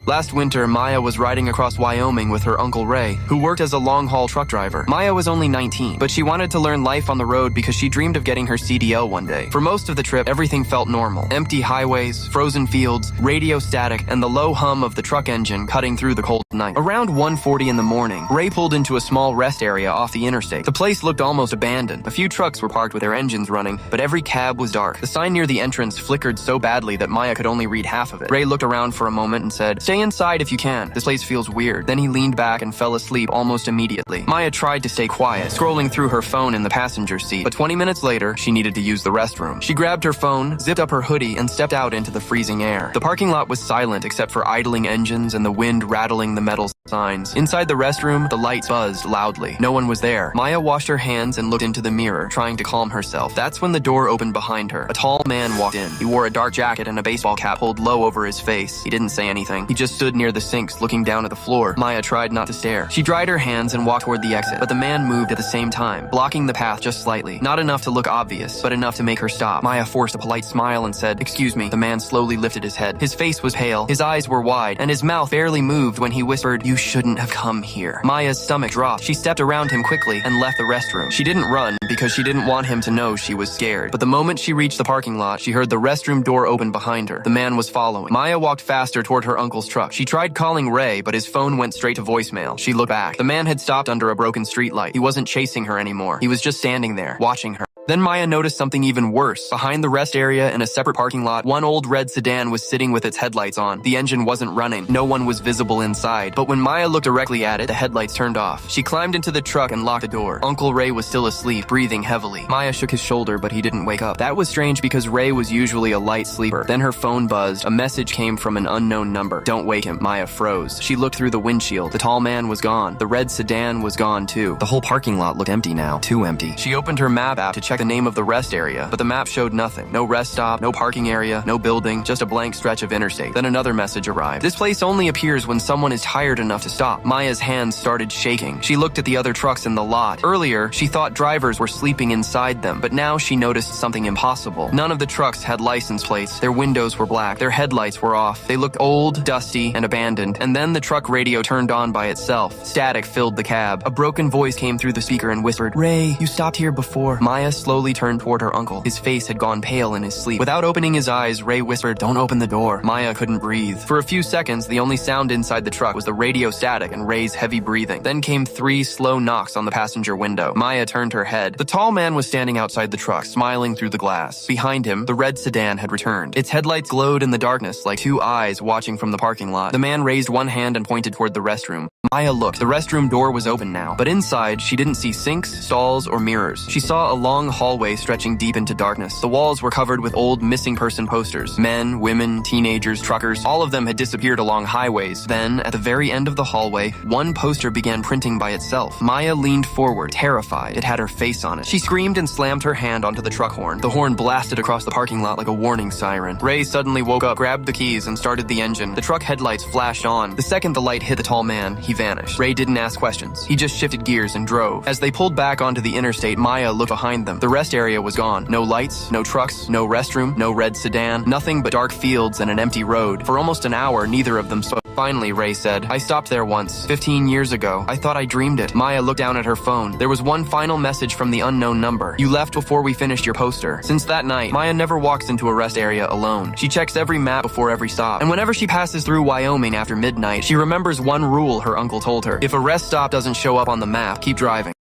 Last winter, Maya was riding across Wyoming with her Uncle Ray, who worked as a long-haul truck driver. Maya was only 19, but she wanted to learn life on the road because she dreamed of getting her CDL one day. For most of the trip, everything felt normal. Empty highways, frozen fields, radio static, and the low hum of the truck engine cutting through the cold night. Around 1:40 in the morning, Ray pulled into a small rest area off the interstate. The place looked almost abandoned. A few trucks were parked with their engines running, but every cab was dark. The sign near the entrance flickered so badly that Maya could only read half of it. Ray looked around for a moment and said, "Stay inside if you can. This place feels weird." Then he leaned back and fell asleep almost immediately. Maya tried to stay quiet, scrolling through her phone in the passenger seat, but 20 minutes later, she needed to use the restroom. She grabbed her phone, zipped up her hoodie, and stepped out into the freezing air. The parking lot was silent except for idling engines and the wind rattling the metal signs. Inside the restroom, the lights buzzed loudly. No one was there. Maya washed her hands and looked into the mirror, trying to calm herself. That's when the door opened behind her. A tall man walked in. He wore a dark jacket and a baseball cap pulled low over his face. He didn't say anything. He just stood near the sinks, looking down at the floor. Maya tried not to stare. She dried her hands and walked toward the exit, but the man moved at the same time, blocking the path just slightly. Not enough to look obvious, but enough to make her stop. Maya forced a polite smile and said, "Excuse me." The man slowly lifted his head. His face was pale, his eyes were wide, and his mouth barely moved when he whispered, "You shouldn't have come here." Maya's stomach dropped. She stepped around him quickly and left the restroom. She didn't run because she didn't want him to know she was scared. But the moment she reached the parking lot, she heard the restroom door open behind her. The man was following. Maya walked faster toward her uncle's truck. She tried calling Ray, but his phone went straight to voicemail. She looked back. The man had stopped under a broken streetlight. He wasn't chasing her anymore. He was just standing there, watching her. Then Maya noticed something even worse. Behind the rest area in a separate parking lot, one old red sedan was sitting with its headlights on. The engine wasn't running. No one was visible inside. But when Maya looked directly at it, the headlights turned off. She climbed into the truck and locked the door. Uncle Ray was still asleep, breathing heavily. Maya shook his shoulder, but he didn't wake up. That was strange because Ray was usually a light sleeper. Then her phone buzzed. A message came from an unknown number. "Don't wake him." Maya froze. She looked through the windshield. The tall man was gone. The red sedan was gone too. The whole parking lot looked empty now. Too empty. She opened her map app to check the name of the rest area, but the map showed nothing. No rest stop, no parking area, no building, just a blank stretch of interstate. Then another message arrived. "This place only appears when someone is tired enough to stop." Maya's hands started shaking. She looked at the other trucks in the lot. Earlier, she thought drivers were sleeping inside them, but now she noticed something impossible. None of the trucks had license plates. Their windows were black. Their headlights were off. They looked old, dusty, and abandoned. And then the truck radio turned on by itself. Static filled the cab. A broken voice came through the speaker and whispered, "Ray, you stopped here before." Maya slowly turned toward her uncle. His face had gone pale in his sleep. Without opening his eyes, Ray whispered, "Don't open the door." Maya couldn't breathe. For a few seconds, the only sound inside the truck was the radio static and Ray's heavy breathing. Then came 3 slow knocks on the passenger window. Maya turned her head. The tall man was standing outside the truck, smiling through the glass. Behind him, the red sedan had returned. Its headlights glowed in the darkness like 2 eyes watching from the parking lot. The man raised one hand and pointed toward the restroom. Maya looked. The restroom door was open now, but inside, she didn't see sinks, stalls, or mirrors. She saw a long hallway stretching deep into darkness. The walls were covered with old missing person posters. Men, women, teenagers, truckers, all of them had disappeared along highways. Then, at the very end of the hallway, one poster began printing by itself. Maya leaned forward, terrified. It had her face on it. She screamed and slammed her hand onto the truck horn. The horn blasted across the parking lot like a warning siren. Ray suddenly woke up, grabbed the keys, and started the engine. The truck headlights flashed on. The second the light hit the tall man, he vanished. Ray didn't ask questions. He just shifted gears and drove. As they pulled back onto the interstate, Maya looked behind them. The rest area was gone. No lights, no trucks, no restroom, no red sedan, nothing but dark fields and an empty road. For almost an hour, neither of them spoke. Finally, Ray said, "I stopped there once, 15 years ago. I thought I dreamed it." Maya looked down at her phone. There was one final message from the unknown number. "You left before we finished your poster." Since that night, Maya never walks into a rest area alone. She checks every map before every stop. And whenever she passes through Wyoming after midnight, she remembers one rule her uncle told her. If a rest stop doesn't show up on the map, keep driving.